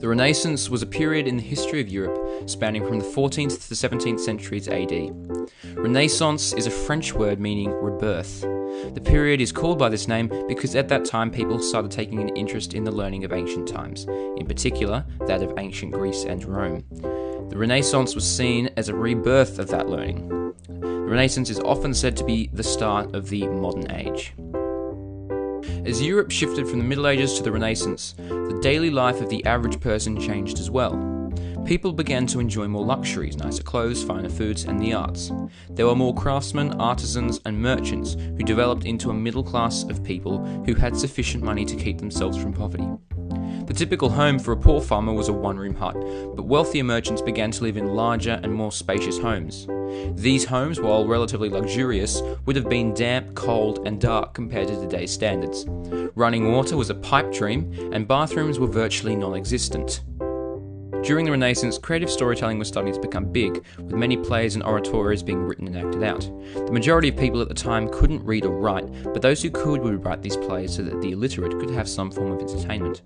The Renaissance was a period in the history of Europe spanning from the 14th to the 17th centuries AD. Renaissance is a French word meaning rebirth. The period is called by this name because at that time people started taking an interest in the learning of ancient times, in particular that of ancient Greece and Rome. The Renaissance was seen as a rebirth of that learning. The Renaissance is often said to be the start of the modern age. As Europe shifted from the Middle Ages to the Renaissance, the daily life of the average person changed as well. People began to enjoy more luxuries, nicer clothes, finer foods, and the arts. There were more craftsmen, artisans, and merchants who developed into a middle class of people who had sufficient money to keep themselves from poverty. The typical home for a poor farmer was a one-room hut, but wealthier merchants began to live in larger and more spacious homes. These homes, while relatively luxurious, would have been damp, cold, and dark compared to today's standards. Running water was a pipe dream, and bathrooms were virtually non-existent. During the Renaissance, creative storytelling was starting to become big, with many plays and oratorios being written and acted out. The majority of people at the time couldn't read or write, but those who could would write these plays so that the illiterate could have some form of entertainment.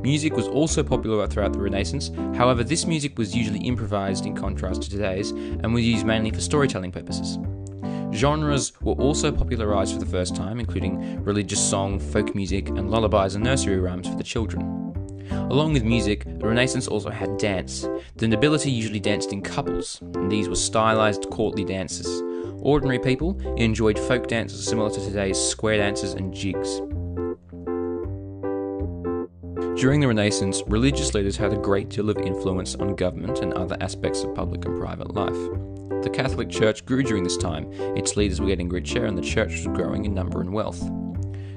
Music was also popular throughout the Renaissance, however this music was usually improvised in contrast to today's, and was used mainly for storytelling purposes. Genres were also popularised for the first time, including religious song, folk music, and lullabies and nursery rhymes for the children. Along with music, the Renaissance also had dance. The nobility usually danced in couples, and these were stylised courtly dances. Ordinary people enjoyed folk dances similar to today's square dances and jigs. During the Renaissance, religious leaders had a great deal of influence on government and other aspects of public and private life. The Catholic Church grew during this time, its leaders were getting richer and the church was growing in number and wealth.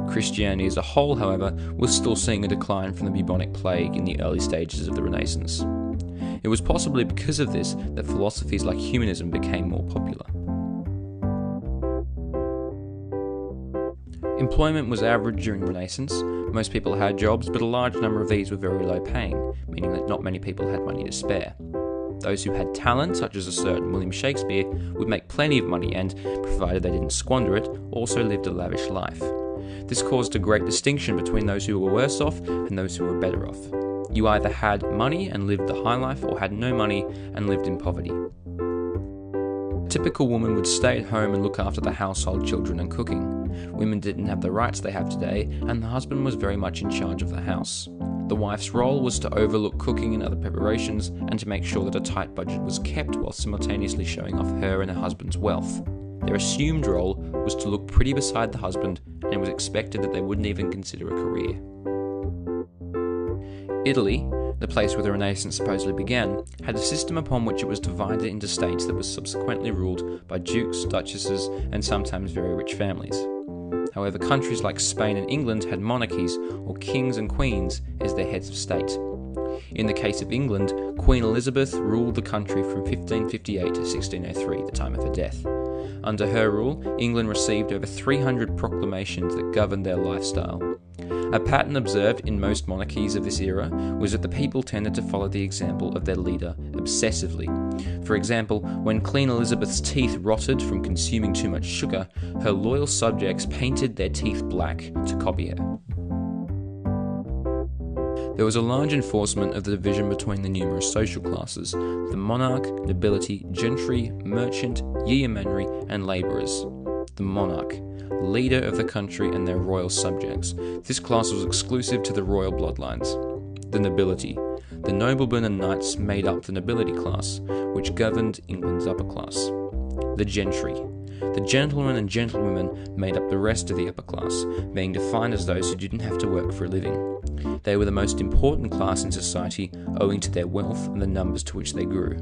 Christianity as a whole, however, was still seeing a decline from the bubonic plague in the early stages of the Renaissance. It was possibly because of this that philosophies like humanism became more popular. Employment was average during the Renaissance. Most people had jobs, but a large number of these were very low paying, meaning that not many people had money to spare. Those who had talent, such as a certain William Shakespeare, would make plenty of money and, provided they didn't squander it, also lived a lavish life. This caused a great distinction between those who were worse off and those who were better off. You either had money and lived the high life, or had no money and lived in poverty. A typical woman would stay at home and look after the household, children and cooking. Women didn't have the rights they have today, and the husband was very much in charge of the house. The wife's role was to overlook cooking and other preparations, and to make sure that a tight budget was kept while simultaneously showing off her and her husband's wealth. Their assumed role was to look pretty beside the husband, and it was expected that they wouldn't even consider a career. Italy, the place where the Renaissance supposedly began, had a system upon which it was divided into states that was subsequently ruled by dukes, duchesses, and sometimes very rich families. However, countries like Spain and England had monarchies, or kings and queens, as their heads of state. In the case of England, Queen Elizabeth ruled the country from 1558 to 1603, the time of her death. Under her rule, England received over 300 proclamations that governed their lifestyle. A pattern observed in most monarchies of this era was that the people tended to follow the example of their leader obsessively. For example, when Queen Elizabeth's teeth rotted from consuming too much sugar, her loyal subjects painted their teeth black to copy her. There was a large enforcement of the division between the numerous social classes: the monarch, nobility, gentry, merchant, yeomanry, and labourers. The monarch, leader of the country and their royal subjects. This class was exclusive to the royal bloodlines. The nobility. The noblemen and knights made up the nobility class, which governed England's upper class. The gentry. The gentlemen and gentlewomen made up the rest of the upper class, being defined as those who didn't have to work for a living. They were the most important class in society owing to their wealth and the numbers to which they grew.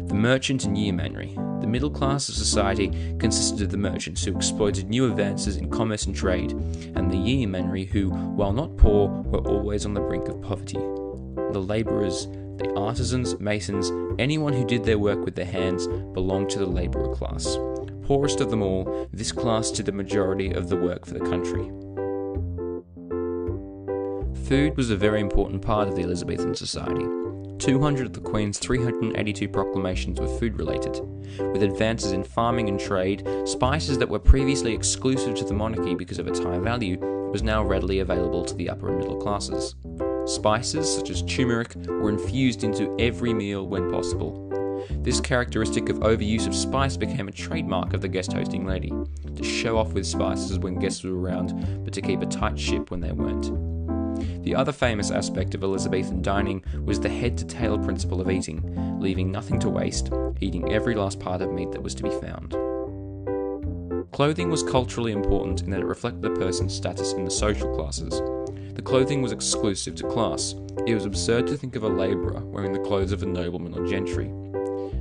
The merchant and yeomanry. The middle class of society consisted of the merchants who exploited new advances in commerce and trade, and the yeomanry who, while not poor, were always on the brink of poverty. The labourers, the artisans, masons, anyone who did their work with their hands belonged to the labourer class. Poorest of them all, this class did the majority of the work for the country. Food was a very important part of the Elizabethan society. 200 of the Queen's 382 proclamations were food-related. With advances in farming and trade, spices that were previously exclusive to the monarchy because of its high value was now readily available to the upper and middle classes. Spices, such as turmeric, were infused into every meal when possible. This characteristic of overuse of spice became a trademark of the guest hosting lady, to show off with spices when guests were around, but to keep a tight ship when they weren't. The other famous aspect of Elizabethan dining was the head-to-tail principle of eating, leaving nothing to waste, eating every last part of meat that was to be found. Clothing was culturally important in that it reflected a person's status in the social classes. The clothing was exclusive to class. It was absurd to think of a labourer wearing the clothes of a nobleman or gentry.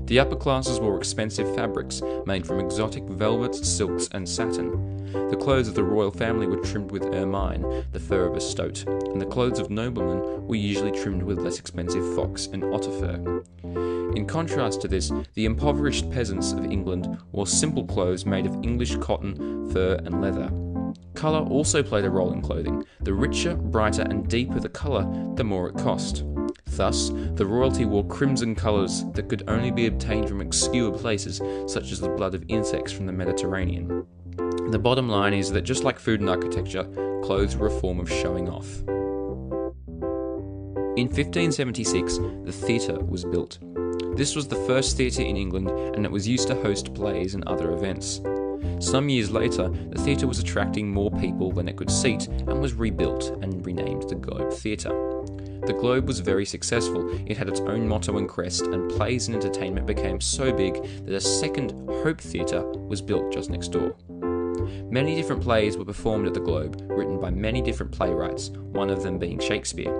The upper classes wore expensive fabrics made from exotic velvets, silks, and satin. The clothes of the royal family were trimmed with ermine, the fur of a stoat, and the clothes of noblemen were usually trimmed with less expensive fox and otter fur. In contrast to this, the impoverished peasants of England wore simple clothes made of English cotton, fur, and leather. Colour also played a role in clothing. The richer, brighter, and deeper the colour, the more it cost. Thus, the royalty wore crimson colours that could only be obtained from obscure places, such as the blood of insects from the Mediterranean. The bottom line is that just like food and architecture, clothes were a form of showing off. In 1576, the theatre was built. This was the first theatre in England, and it was used to host plays and other events. Some years later, the theatre was attracting more people than it could seat and was rebuilt and renamed the Globe Theatre. The Globe was very successful. It had its own motto and crest, and plays and entertainment became so big that a second Hope Theatre was built just next door. Many different plays were performed at the Globe, written by many different playwrights, one of them being Shakespeare.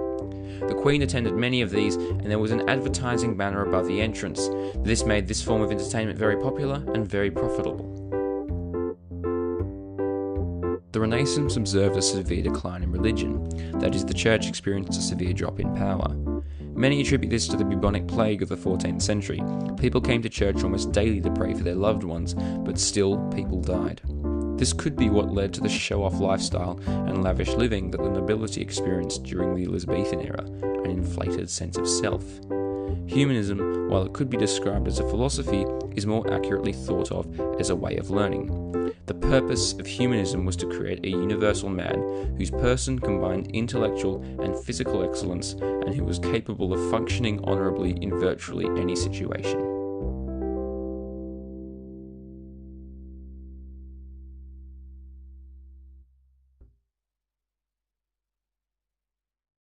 The Queen attended many of these, and there was an advertising banner above the entrance. This made this form of entertainment very popular and very profitable. The Renaissance observed a severe decline in religion, that is, the Church experienced a severe drop in power. Many attribute this to the bubonic plague of the 14th century. People came to church almost daily to pray for their loved ones, but still people died. This could be what led to the show-off lifestyle and lavish living that the nobility experienced during the Elizabethan era, an inflated sense of self. Humanism, while it could be described as a philosophy, is more accurately thought of as a way of learning. The purpose of humanism was to create a universal man whose person combined intellectual and physical excellence and who was capable of functioning honourably in virtually any situation.